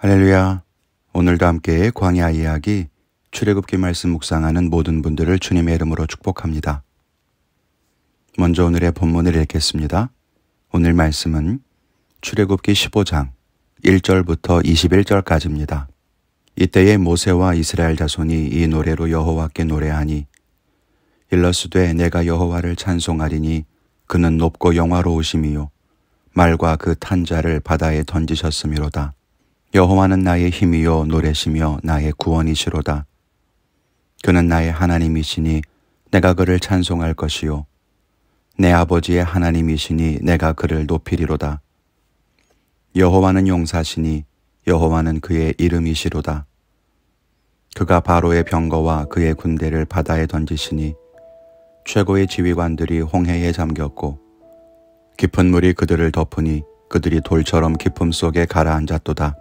할렐루야. 오늘도 함께 광야 이야기 출애굽기 말씀 묵상하는 모든 분들을 주님의 이름으로 축복합니다. 먼저 오늘의 본문을 읽겠습니다. 오늘 말씀은 출애굽기 15장 1절부터 21절까지입니다. 이때에 모세와 이스라엘 자손이 이 노래로 여호와께 노래하니 일러스되 내가 여호와를 찬송하리니 그는 높고 영화로우심이요 말과 그 탄 자를 바다에 던지셨음이로다. 여호와는 나의 힘이요 노래시며 나의 구원이시로다. 그는 나의 하나님이시니 내가 그를 찬송할 것이요 내 아버지의 하나님이시니 내가 그를 높이리로다. 여호와는 용사시니 여호와는 그의 이름이시로다. 그가 바로의 병거와 그의 군대를 바다에 던지시니 최고의 지휘관들이 홍해에 잠겼고 깊은 물이 그들을 덮으니 그들이 돌처럼 깊음 속에 가라앉았도다.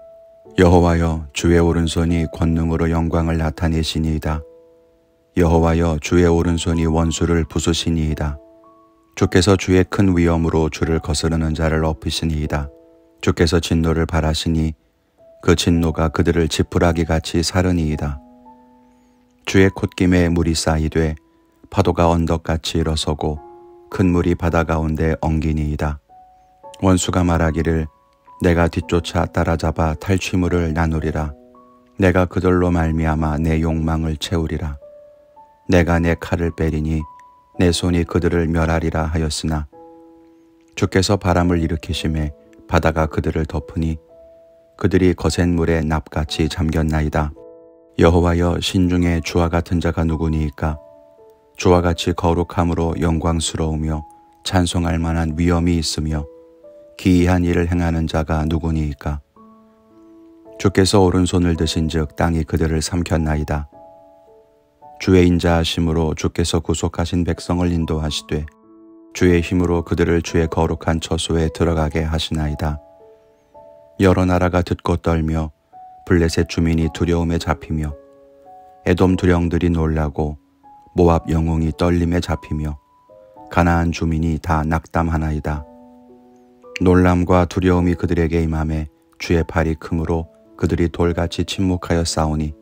여호와여 주의 오른손이 권능으로 영광을 나타내시니이다. 여호와여 주의 오른손이 원수를 부수시니이다. 주께서 주의 큰 위엄으로 주를 거스르는 자를 엎으시니이다. 주께서 진노를 발하시니 그 진노가 그들을 지푸라기같이 사르니이다. 주의 콧김에 물이 쌓이되 파도가 언덕같이 일어서고 큰 물이 바다 가운데 엉기니이다. 원수가 말하기를 내가 뒤쫓아 따라잡아 탈취물을 나누리라. 내가 그들로 말미암아 내 욕망을 채우리라. 내가 내 칼을 빼리니 내 손이 그들을 멸하리라 하였으나 주께서 바람을 일으키심에 바다가 그들을 덮으니 그들이 거센 물에 납같이 잠겼나이다. 여호와여 신중에 주와 같은 자가 누구니이까? 주와 같이 거룩함으로 영광스러우며 찬송할 만한 위엄이 있으며 기이한 일을 행하는 자가 누구니이까? 주께서 오른손을 드신즉 땅이 그들을 삼켰나이다. 주의 인자하심으로 주께서 구속하신 백성을 인도하시되 주의 힘으로 그들을 주의 거룩한 처소에 들어가게 하시나이다. 여러 나라가 듣고 떨며 블레셋 주민이 두려움에 잡히며 에돔 두령들이 놀라고 모압 영웅이 떨림에 잡히며 가나안 주민이 다 낙담하나이다. 놀람과 두려움이 그들에게 임하매 주의 팔이 크므로 그들이 돌같이 침묵하여 싸우니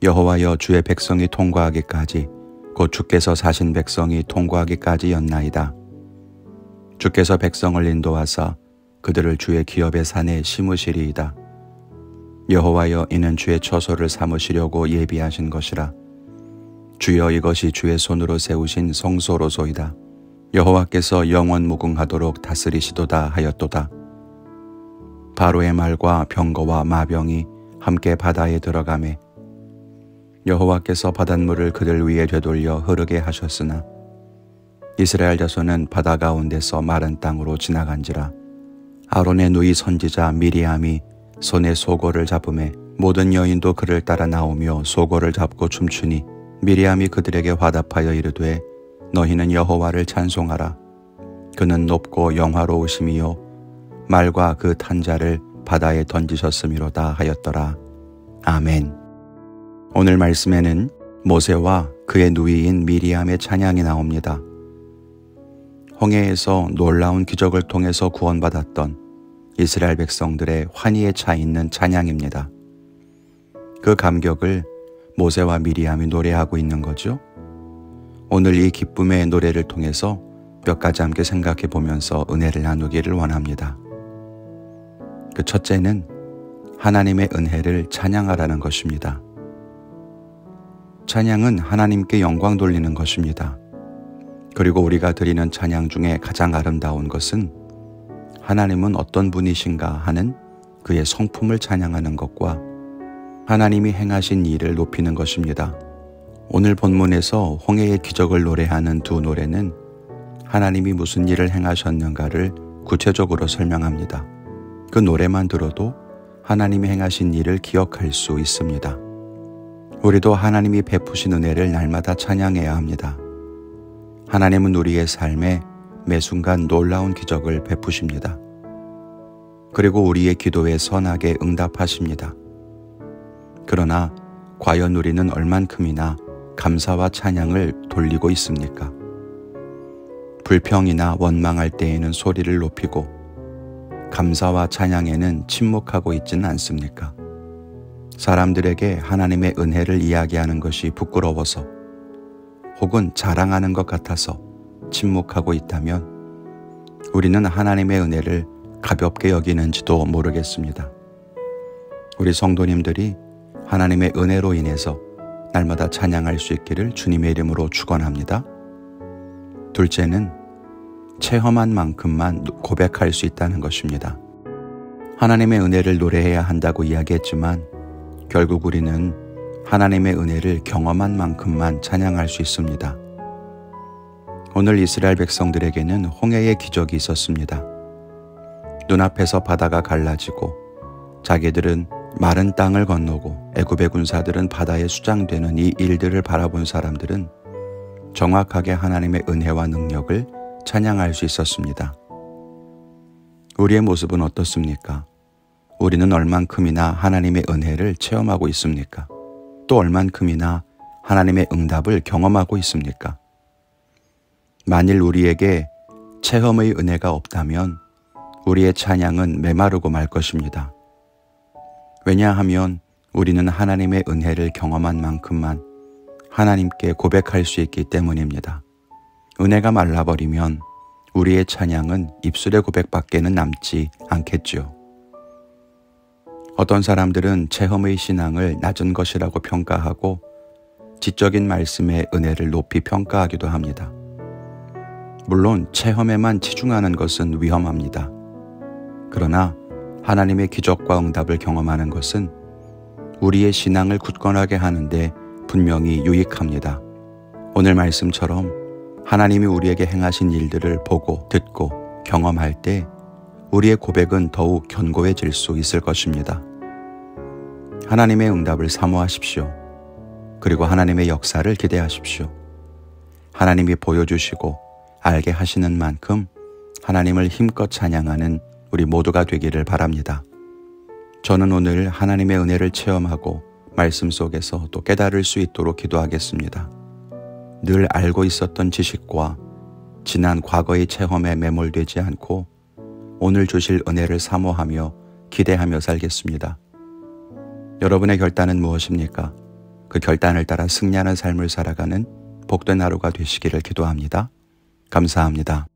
여호와여 주의 백성이 통과하기까지 곧 주께서 사신 백성이 통과하기까지였나이다. 주께서 백성을 인도하사 그들을 주의 기업의 산에 심으시리이다. 여호와여 이는 주의 처소를 삼으시려고 예비하신 것이라. 주여 이것이 주의 손으로 세우신 성소로소이다. 여호와께서 영원 무궁하도록 다스리시도다 하였도다. 바로의 말과 병거와 마병이 함께 바다에 들어가매 여호와께서 바닷물을 그들 위에 되돌려 흐르게 하셨으나 이스라엘 자손은 바다 가운데서 마른 땅으로 지나간지라. 아론의 누이 선지자 미리암이 손에 소고를 잡음에 모든 여인도 그를 따라 나오며 소고를 잡고 춤추니 미리암이 그들에게 화답하여 이르되 너희는 여호와를 찬송하라. 그는 높고 영화로우심이요 말과 그 탄 자를 바다에 던지셨음이로다 하였더라. 아멘. 오늘 말씀에는 모세와 그의 누이인 미리암의 찬양이 나옵니다. 홍해에서 놀라운 기적을 통해서 구원받았던 이스라엘 백성들의 환희에 차 있는 찬양입니다. 그 감격을 모세와 미리암이 노래하고 있는 거죠. 오늘 이 기쁨의 노래를 통해서 몇 가지 함께 생각해 보면서 은혜를 나누기를 원합니다. 그 첫째는 하나님의 은혜를 찬양하라는 것입니다. 찬양은 하나님께 영광 돌리는 것입니다. 그리고 우리가 드리는 찬양 중에 가장 아름다운 것은 하나님은 어떤 분이신가 하는 그의 성품을 찬양하는 것과 하나님이 행하신 일을 높이는 것입니다. 오늘 본문에서 홍해의 기적을 노래하는 두 노래는 하나님이 무슨 일을 행하셨는가를 구체적으로 설명합니다. 그 노래만 들어도 하나님이 행하신 일을 기억할 수 있습니다. 우리도 하나님이 베푸신 은혜를 날마다 찬양해야 합니다. 하나님은 우리의 삶에 매 순간 놀라운 기적을 베푸십니다. 그리고 우리의 기도에 선하게 응답하십니다. 그러나 과연 우리는 얼만큼이나 감사와 찬양을 돌리고 있습니까? 불평이나 원망할 때에는 소리를 높이고 감사와 찬양에는 침묵하고 있지는 않습니까? 사람들에게 하나님의 은혜를 이야기하는 것이 부끄러워서 혹은 자랑하는 것 같아서 침묵하고 있다면 우리는 하나님의 은혜를 가볍게 여기는지도 모르겠습니다. 우리 성도님들이 하나님의 은혜로 인해서 날마다 찬양할 수 있기를 주님의 이름으로 축원합니다. 둘째는 체험한 만큼만 고백할 수 있다는 것입니다. 하나님의 은혜를 노래해야 한다고 이야기했지만 결국 우리는 하나님의 은혜를 경험한 만큼만 찬양할 수 있습니다. 오늘 이스라엘 백성들에게는 홍해의 기적이 있었습니다. 눈앞에서 바다가 갈라지고 자기들은 마른 땅을 건너고 애굽의 군사들은 바다에 수장되는 이 일들을 바라본 사람들은 정확하게 하나님의 은혜와 능력을 찬양할 수 있었습니다. 우리의 모습은 어떻습니까? 우리는 얼만큼이나 하나님의 은혜를 체험하고 있습니까? 또 얼만큼이나 하나님의 응답을 경험하고 있습니까? 만일 우리에게 체험의 은혜가 없다면 우리의 찬양은 메마르고 말 것입니다. 왜냐하면 우리는 하나님의 은혜를 경험한 만큼만 하나님께 고백할 수 있기 때문입니다. 은혜가 말라버리면 우리의 찬양은 입술의 고백밖에는 남지 않겠죠. 어떤 사람들은 체험의 신앙을 낮은 것이라고 평가하고 지적인 말씀의 은혜를 높이 평가하기도 합니다. 물론 체험에만 치중하는 것은 위험합니다. 그러나 하나님의 기적과 응답을 경험하는 것은 우리의 신앙을 굳건하게 하는데 분명히 유익합니다. 오늘 말씀처럼 하나님이 우리에게 행하신 일들을 보고 듣고 경험할 때 우리의 고백은 더욱 견고해질 수 있을 것입니다. 하나님의 응답을 사모하십시오. 그리고 하나님의 역사를 기대하십시오. 하나님이 보여주시고 알게 하시는 만큼 하나님을 힘껏 찬양하는 우리 모두가 되기를 바랍니다. 저는 오늘 하나님의 은혜를 체험하고 말씀 속에서 또 깨달을 수 있도록 기도하겠습니다. 늘 알고 있었던 지식과 지난 과거의 체험에 매몰되지 않고 오늘 주실 은혜를 사모하며 기대하며 살겠습니다. 여러분의 결단은 무엇입니까? 그 결단을 따라 승리하는 삶을 살아가는 복된 하루가 되시기를 기도합니다. 감사합니다.